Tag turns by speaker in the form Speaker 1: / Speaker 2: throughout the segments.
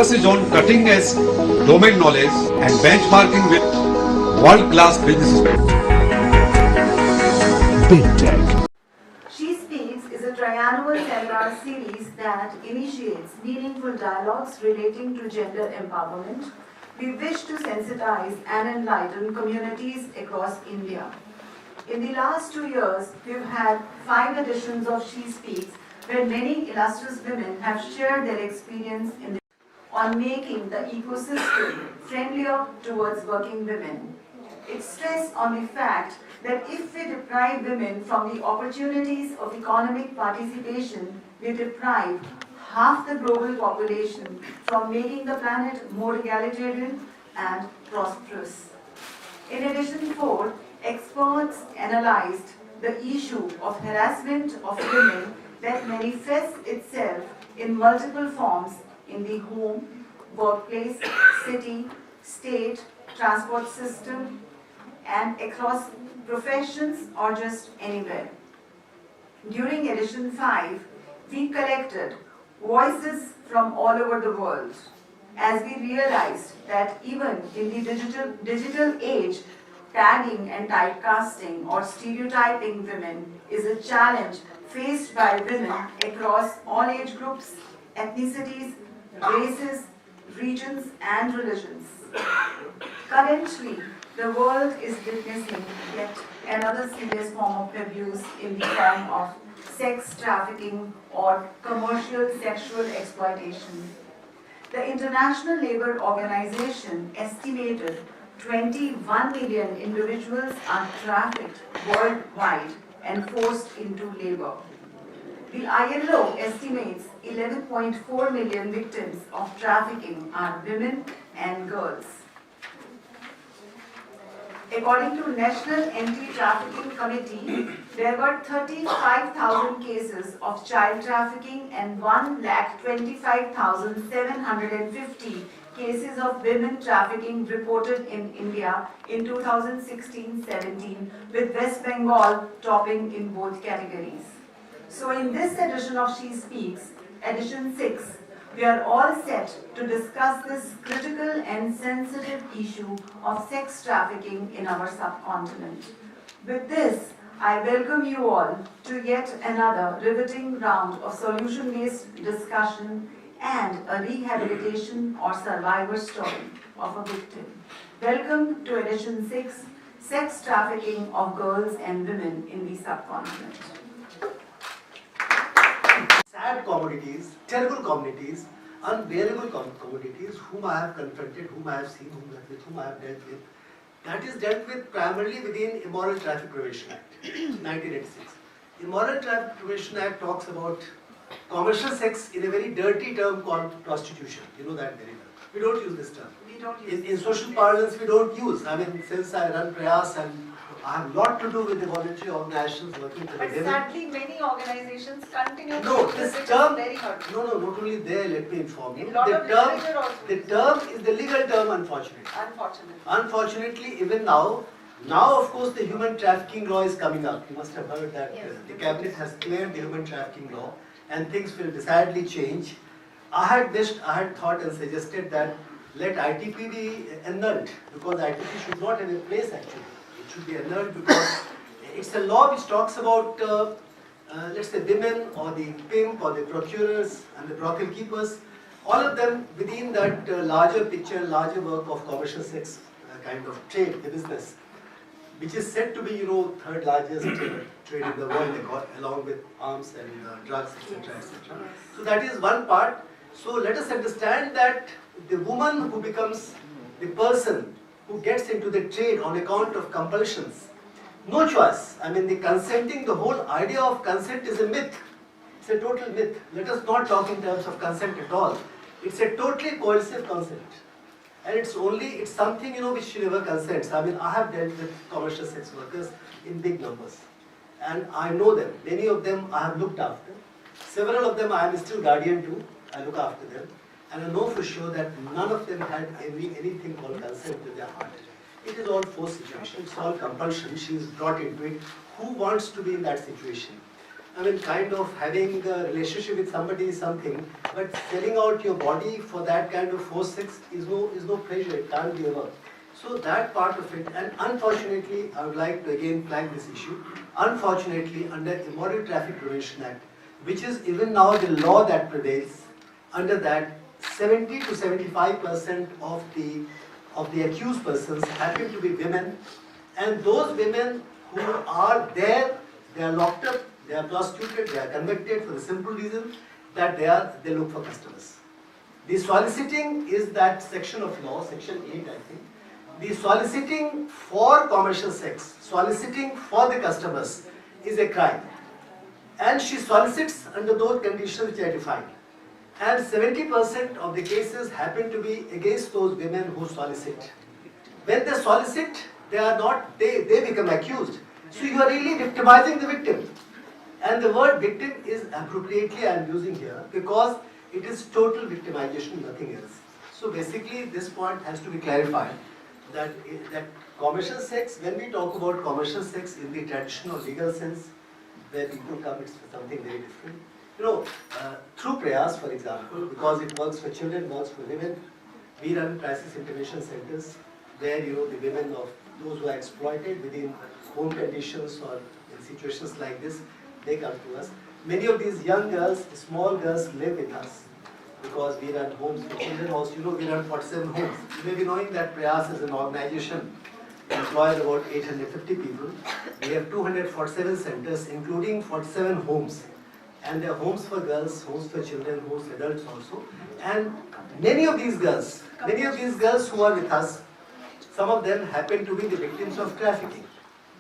Speaker 1: focuses on cutting-edge domain knowledge and benchmarking with world-class businesses.
Speaker 2: Big Tech.
Speaker 3: She Speaks is a triannual seminar series that initiates meaningful dialogues relating to gender empowerment. We wish to sensitize and enlighten communities across India. In the last 2 years, we've had 5 editions of She Speaks, where many illustrious women have shared their experience on making the ecosystem friendlier towards working women. It stressed on the fact that if we deprive women from the opportunities of economic participation, we deprive half the global population from making the planet more egalitarian and prosperous. In edition 4, experts analyzed the issue of harassment of women that manifests itself in multiple forms in the home, workplace, city, state, transport system, and across professions or just anywhere. During edition 5, we collected voices from all over the world as we realized that even in the digital age, tagging and typecasting or stereotyping women is a challenge faced by women across all age groups, ethnicities, races, regions, and religions. Currently, the world is witnessing yet another serious form of abuse in the form of sex trafficking or commercial sexual exploitation. The International Labour Organization estimated 21 million individuals are trafficked worldwide and forced into labor. The ILO estimates 11.4 million victims of trafficking are women and girls. According to National Anti-Trafficking Committee, there were 35,000 cases of child trafficking and 1,25,750 cases of women trafficking reported in India in 2016-17, with West Bengal topping in both categories. So in this edition of She Speaks, edition 6, we are all set to discuss this critical and sensitive issue of sex trafficking in our subcontinent. With this, I welcome you all to yet another riveting round of solution-based discussion and a rehabilitation or survivor story of a victim. Welcome to edition 6, Sex Trafficking of Girls and Women in the Subcontinent.
Speaker 4: Sad commodities, terrible communities, unbearable commodities, whom I have confronted, whom I have seen, with whom I have dealt with. That is dealt with primarily within Immoral Traffic Prevention Act, 1986. Immoral Traffic Prevention Act talks about commercial sex in a very dirty term called prostitution. You know that very well. We don't use this term.
Speaker 3: We don't use
Speaker 4: in social parlance, we don't use. I mean, since I run Prayas and I have a lot to do with the voluntary organizations working for the
Speaker 3: But
Speaker 4: women.
Speaker 3: sadly, many organizations continue to
Speaker 4: No,
Speaker 3: use
Speaker 4: this
Speaker 3: it
Speaker 4: term,
Speaker 3: very hurtful.
Speaker 4: no, not only there, let me inform you.
Speaker 3: In lot of literature also.
Speaker 4: The term is the legal term, unfortunately. Unfortunately, even now of course the human trafficking law is coming up. You must have heard that the cabinet has cleared the human trafficking law and things will decidedly change. I had thought and suggested that let ITP be annulled, because ITP should not have a place actually. It should be annulled because it's a law which talks about let's say women or the pimp or the procurers and the brothel keepers, all of them within that larger picture, larger work of commercial sex kind of trade, the business, which is said to be, third largest trade in the world, along with arms and drugs, etc., etc. So that is one part. So let us understand that the woman who becomes the person who gets into the trade on account of compulsions, no choice. I mean, the whole idea of consent is a myth. It's a total myth. Let us not talk in terms of consent at all. It's a totally coercive consent. And it's something, which she never consents. I mean, I have dealt with commercial sex workers in big numbers. And I know them. Many of them I have looked after. Several of them I am still guardian to. I look after them. And I know for sure that none of them had anything called consent with their heart. It is all forced situation. It's all compulsion. She is brought into it. Who wants to be in that situation? I mean, kind of having a relationship with somebody is something, but selling out your body for that kind of forced sex is no pleasure. It can't be ever. So that part of it, and unfortunately, I would like to again flag this issue. Unfortunately, under Immoral Traffic Prevention Act, which is even now the law that prevails, under that 70 to 75% of the accused persons happen to be women, and those women who are there, they are locked up, they are prostituted, they are convicted for the simple reason that they look for customers. The soliciting is that section of law, section 8 I think. The soliciting for commercial sex, soliciting for the customers is a crime. And she solicits under those conditions which are defined. And 70% of the cases happen to be against those women who solicit. When they solicit, they become accused. So you are really victimizing the victim. And the word victim is appropriately I am using here because it is total victimization, nothing else. So basically this point has to be clarified that commercial sex, when we talk about commercial sex in the traditional legal sense, where people come, it's something very different. You know, through Prayas, for example, because it works for children, works for women, we run crisis intervention centers where, you know, the women of those who are exploited within home conditions or in situations like this, they come to us. Many of these young girls, small girls live with us because we run homes for children also. You know, we run 47 homes. You may be knowing that Prayas is an organization employs about 850 people. We have 247 centers, including 47 homes. And there are homes for girls, homes for children, homes for adults also. And many of these girls who are with us, some of them happen to be the victims of trafficking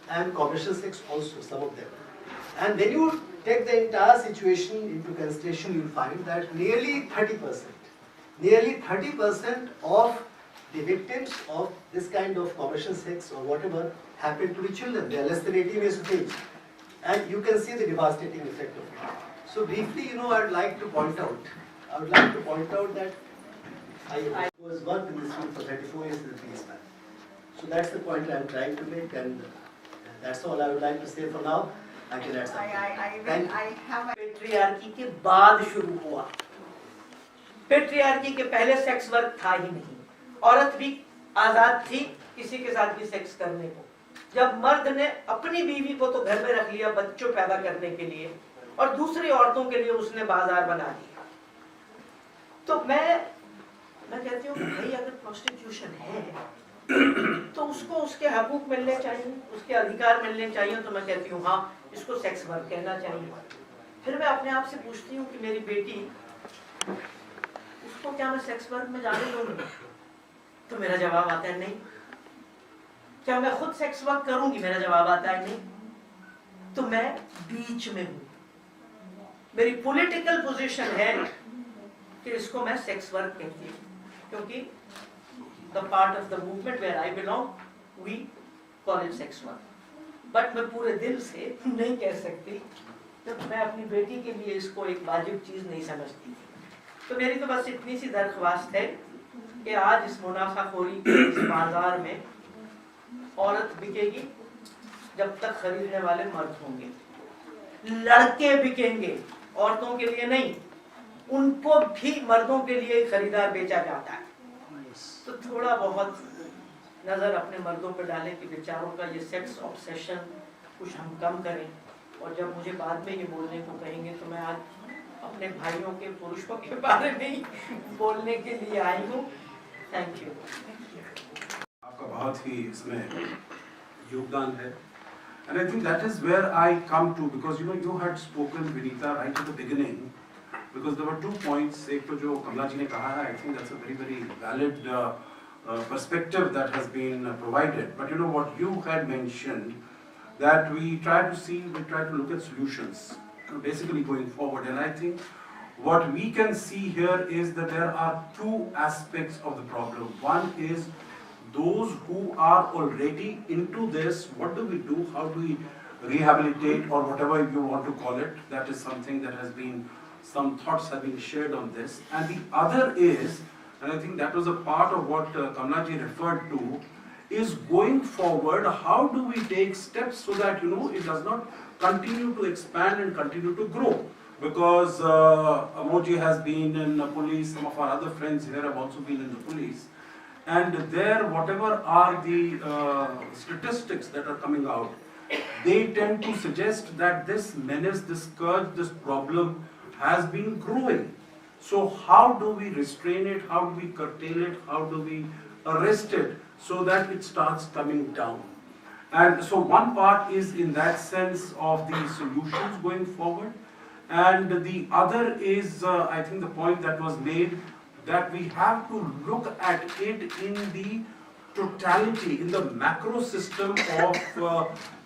Speaker 4: and commercial sex also, some of them. And when you take the entire situation into consideration, you will find that nearly 30% of the victims of this kind of commercial sex or whatever happen to be children. They are less than 18 years of age. And you can see the devastating effect of it. So briefly, you know, I would like to point out that I was worked in this field for 34 years as a policeman. So that's the point I am trying to make, and that's all I would like to say for now. I can add something.
Speaker 3: I have a
Speaker 2: patriarchy के बाद शुरू हुआ। Patriarchy के पहले sex work था ही नहीं। औरत भी आजाद थी किसी के साथ भी सेक्स करने को। जब मर्द ने अपनी बीवी को तो घर में रख लिया बच्चों पैदा करने के लिए और दूसरी औरतों के लिए उसने बाजार बना दिया। तो मैं कहती हूँ भाई अगर प्रोस्टिट्यूशन है तो उसको उसके हकूक मिलने चाहिए, उसके अधिकार मिलने चाहिए। तो मैं कहती हूँ हाँ, इसको सेक्स वर्क कहना चाहिए। फिर मैं अपने आप से पूछती हूँ कि मेरी बेटी, उसको क्या मैं सेक्स वर्क में जाने दूंगी? तो मेरा जवाब आता है नहीं। क्या मैं खुद सेक्स वर्क करूंगी? मेरा जवाब आता है नहीं। तो मैं बीच में हूँ। मेरी पॉलिटिकल पोजीशन है कि इसको मैं सेक्स वर्क कहती हूँ, क्योंकि the part of the movement where I belong, we call it sex work. But मैं पूरे दिल से नहीं कह सकती, तो मैं अपनी बेटी के लिए इसको एक वाजिब चीज नहीं समझती। तो मेरी तो बस इतनी सी दरख्वास्त है कि आज इस मुनाफाखोरी के इस बाजार में औरत बिकेगी जब तक खरीदने वाले मर्द होंगे। लड़के बिकेंगे, औरतों के लिए नहीं, उनको भी मर्दों के लिए खरीदार बेचा जाता है। तो थोड़ा बहुत नजर अपने मर्दों पर डालें कि बेचारों का ये सेक्स ऑब्सेशन कुछ हम कम करें। और जब मुझे बाद में ये बोलने को कहेंगे तो मैं आज अपने भाइयों के पुरुषों के बारे में ही बोलने के लिए आई हूँ। Thank you.
Speaker 5: आपका बहुत ही इसमें योगदान है, and I think that is where I come to, because you know you had spoken, Vinita, right at the beginning, because there were 2 points. एक तो जो कमला जी ने कहा है, I think that's a very very valid perspective that has been provided. But you know what you had mentioned, that we try to look at solutions, basically going forward. And I think what we can see here is that there are 2 aspects of the problem. One is those who are already into this. What do we do? How do we rehabilitate, or whatever you want to call it? That is something that has been, some thoughts have been shared on this. And the other is, and I think that was a part of what Kamla ji referred to, is going forward, how do we take steps so that, it does not continue to expand and continue to grow? Because Amoji has been in the police, some of our other friends here have also been in the police. And there, whatever are the statistics that are coming out, they tend to suggest that this menace, this scourge, this problem has been growing. So how do we restrain it? How do we curtail it? How do we arrest it so that it starts coming down? And so one part is in that sense of the solutions going forward. And the other is, I think the point that was made, that we have to look at it in the totality, in the macro system of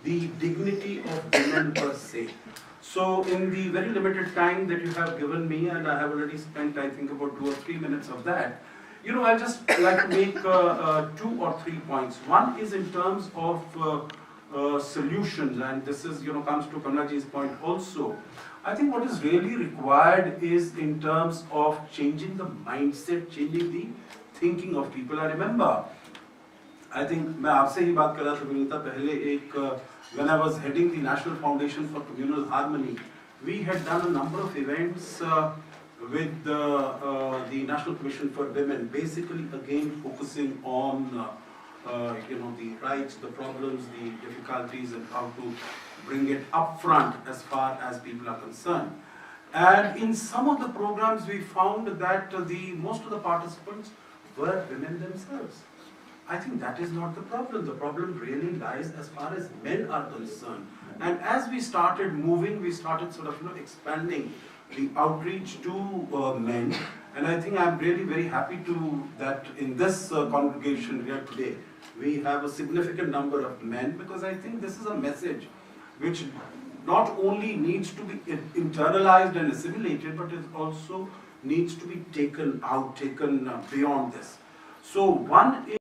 Speaker 5: the dignity of women per se. So in the very limited time that you have given me, and I have already spent, I think, about 2 or 3 minutes of that, I'll just like to make 2 or 3 points. One is in terms of solutions, and this is, comes to Kamlaji's point also. I think what is really required is in terms of changing the mindset, changing the thinking of people. I remember, I think, मैं आपसे ही बात कर रहा था विनीता पहले when I was heading the National Foundation for Communal Harmony, we had done a number of events with the National Commission for Women, basically again focusing on the rights, the problems, the difficulties, and how to bring it up front as far as people are concerned. And in some of the programs, we found that most of the participants were women themselves. I think that is not the problem. The problem really lies as far as men are concerned. And as we started moving, we started sort of expanding the outreach to men. And I think I'm really very happy that in this congregation here today, we have a significant number of men, because I think this is a message which not only needs to be internalized and assimilated, but it also needs to be taken out, taken beyond this. So one is